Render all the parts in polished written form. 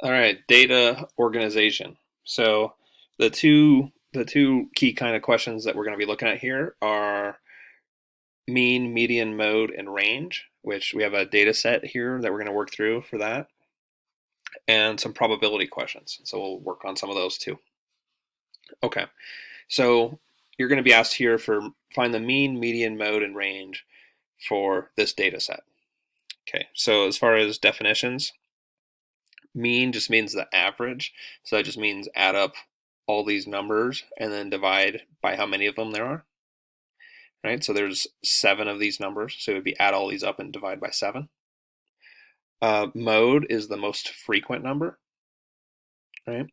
All right, data organization. So the two key kind of questions that we're going to be looking at here are mean, median, mode, and range, which we have a data set here that we're going to work through for that, and some probability questions. So we'll work on some of those too. Okay, so you're going to be asked here for find the mean, median, mode, and range for this data set. Okay, so as far as definitions, mean just means the average. So that just means add up all these numbers and then divide by how many of them there are. Right? So there's 7 of these numbers. So it would be add all these up and divide by 7. Mode is the most frequent number. Right?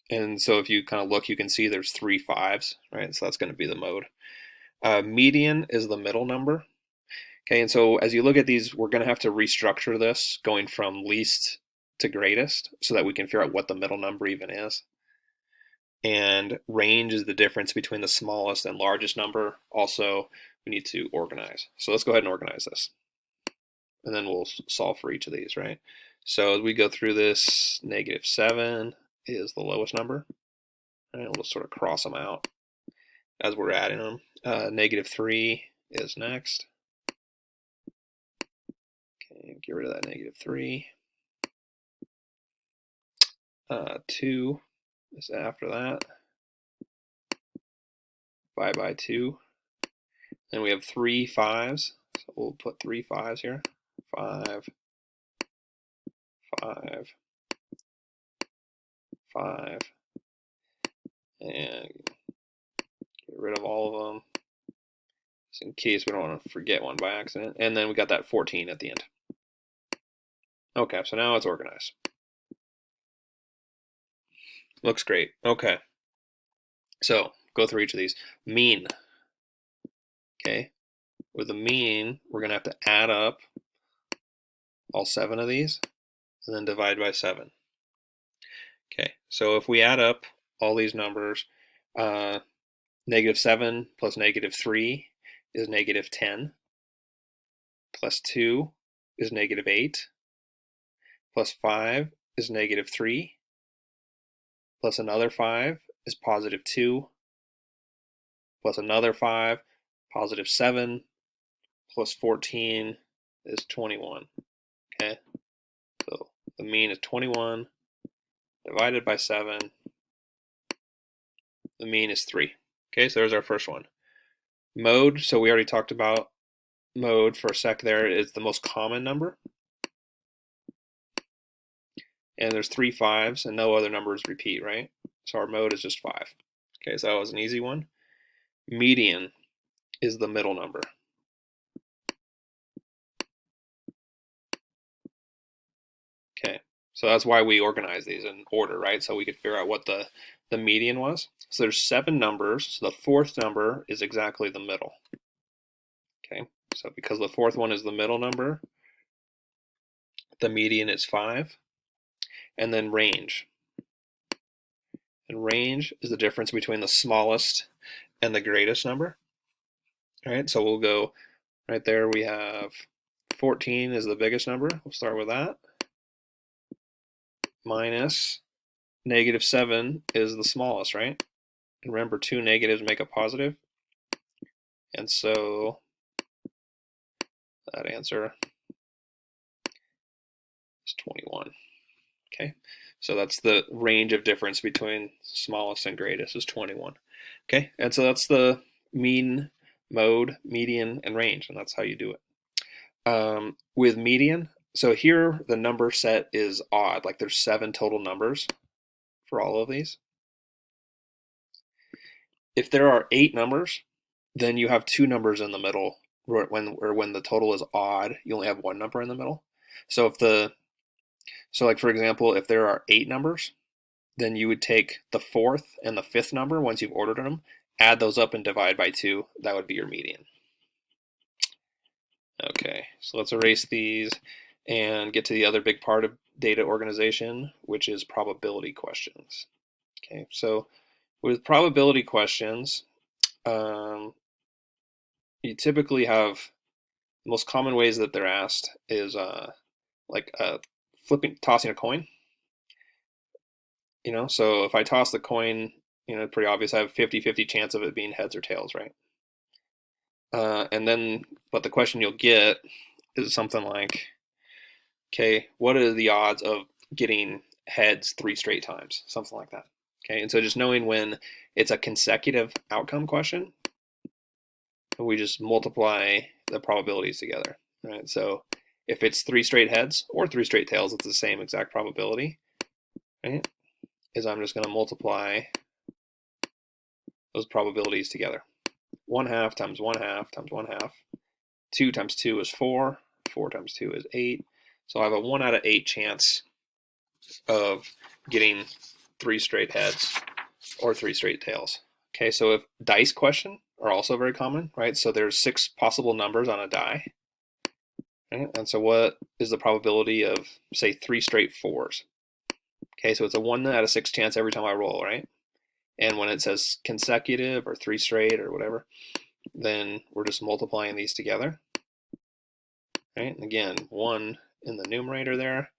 And so if you kind of look, you can see there's 3 5s. Right? So that's going to be the mode. Median is the middle number. Okay, and so as you look at these, we're going to have to restructure this going from least to greatest so that we can figure out what the middle number even is. And range is the difference between the smallest and largest number. Also, we need to organize. So let's go ahead and organize this. And then we'll solve for each of these, right? So as we go through this, -7 is the lowest number. Right, we'll sort of cross them out as we're adding them. -3 is next. Okay, get rid of that -3. 2 is after that. By 2. Then we have 3 5s. So we'll put 3 5s here. 5, 5, 5, and get rid of all of them just in case we don't want to forget one by accident. And then we got that 14 at the end. Okay, so now it's organized. Looks great. Okay, so go through each of these. Mean. Okay, with the mean, we're going to have to add up all 7 of these and then divide by 7. Okay, so if we add up all these numbers, -7 plus -3 is -10, plus 2 is -8, plus 5 is -3, plus another 5 is +2, plus another 5, +7, plus 14 is 21. Okay, so the mean is 21 divided by 7. The mean is 3. Okay, so there's our first one. Mode, so we already talked about mode for a sec there, is the most common number. And there's 3 5s and no other numbers repeat, right? So our mode is just 5. Okay, so that was an easy one. Median is the middle number. Okay, so that's why we organize these in order, right? So we could figure out what the median was. So there's 7 numbers, so the 4th number is exactly the middle. Okay, so because the 4th one is the middle number, the median is 5. And then range. And range is the difference between the smallest and the greatest number. All right, so we'll go right there. We have 14 is the biggest number. We'll start with that. Minus -7 is the smallest, right? And remember, 2 negatives make a positive. And so that answer is 21. Okay, so that's the range of difference between smallest and greatest is 21. Okay, and so that's the mean, mode, median, and range, and that's how you do it. With median, so here the number set is odd, like there's 7 total numbers for all of these. If there are 8 numbers, then you have 2 numbers in the middle. When the total is odd, you only have 1 number in the middle. So like for example, if there are 8 numbers, then you would take the 4th and the 5th number once you've ordered them, add those up and divide by 2. That would be your median. Okay, so let's erase these and get to the other big part of data organization, which is probability questions. Okay, so with probability questions, you typically have the most common ways that they're asked is like tossing a coin. So if I toss the coin, pretty obvious, I have 50-50 chance of it being heads or tails, right? But the question you'll get is something like, okay, what are the odds of getting heads 3 straight times? Something like that. Okay, and so just knowing when it's a consecutive outcome question, we just multiply the probabilities together, right? So if it's 3 straight heads or 3 straight tails, it's the same exact probability, right? Is I'm just going to multiply those probabilities together. 1/2 times 1/2 times 1/2. 2 times 2 is 4. 4 times 2 is 8. So I have a 1 out of 8 chance of getting 3 straight heads or 3 straight tails. Okay, so if dice question are also very common, right? So there's 6 possible numbers on a die. Right? And so what is the probability of, say, 3 straight 4s? Okay, so it's a 1 out of 6 chance every time I roll, right? And when it says consecutive or 3 straight or whatever, then we're just multiplying these together. Right? And again, 1 in the numerator there.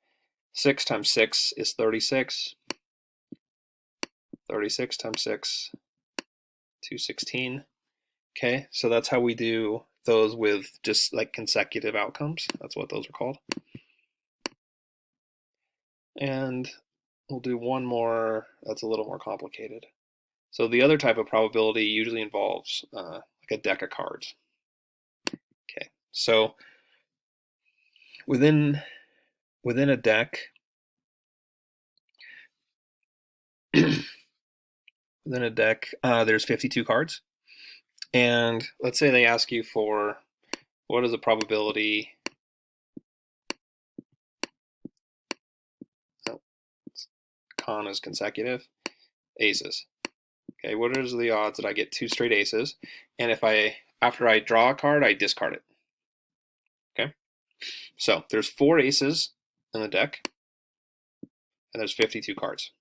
6 times 6 is 36. 36 times 6, 216. Okay, so that's how we do those with just like consecutive outcomes. That's what those are called. And we'll do one more that's a little more complicated. So the other type of probability usually involves like a deck of cards. Okay, so within a deck, there's 52 cards. And let's say they ask you for what is the probability, con is consecutive, aces. Okay, what is the odds that I get 2 straight aces? And if after I draw a card, I discard it. Okay, so there's 4 aces in the deck, and there's 52 cards.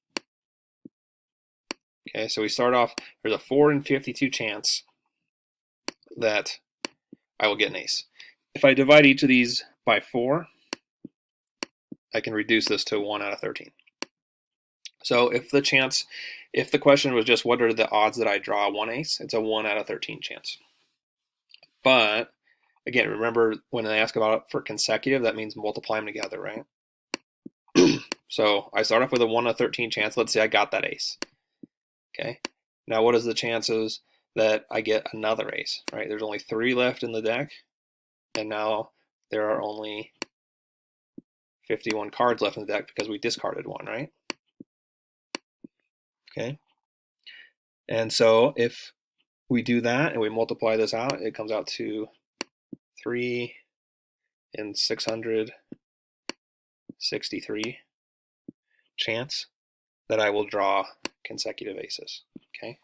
Okay, so we start off, there's a 4 in 52 chance that I will get an ace. If I divide each of these by 4, I can reduce this to 1 out of 13. So if the question was just what are the odds that I draw 1 ace, it's a 1 out of 13 chance. But again, remember when they ask about it for consecutive, that means multiply them together, right? So I start off with a 1 out of 13 chance. Let's say I got that ace. Okay. Now what is the chances that I get another ace, right? There's only 3 left in the deck, and now there are only 51 cards left in the deck because we discarded one, right? Okay. And so if we do that and we multiply this out, it comes out to 3 in 663 chance that I will draw consecutive aces. Okay,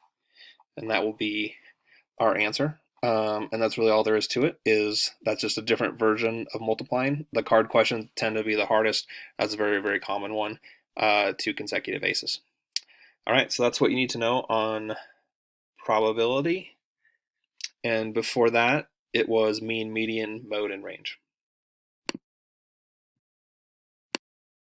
and that will be our answer. And that's really all there is to it. That's just a different version of multiplying. The card questions tend to be the hardest. That's a very, very common one, to consecutive aces. All right, so that's what you need to know on probability. And before that, it was mean, median, mode, and range.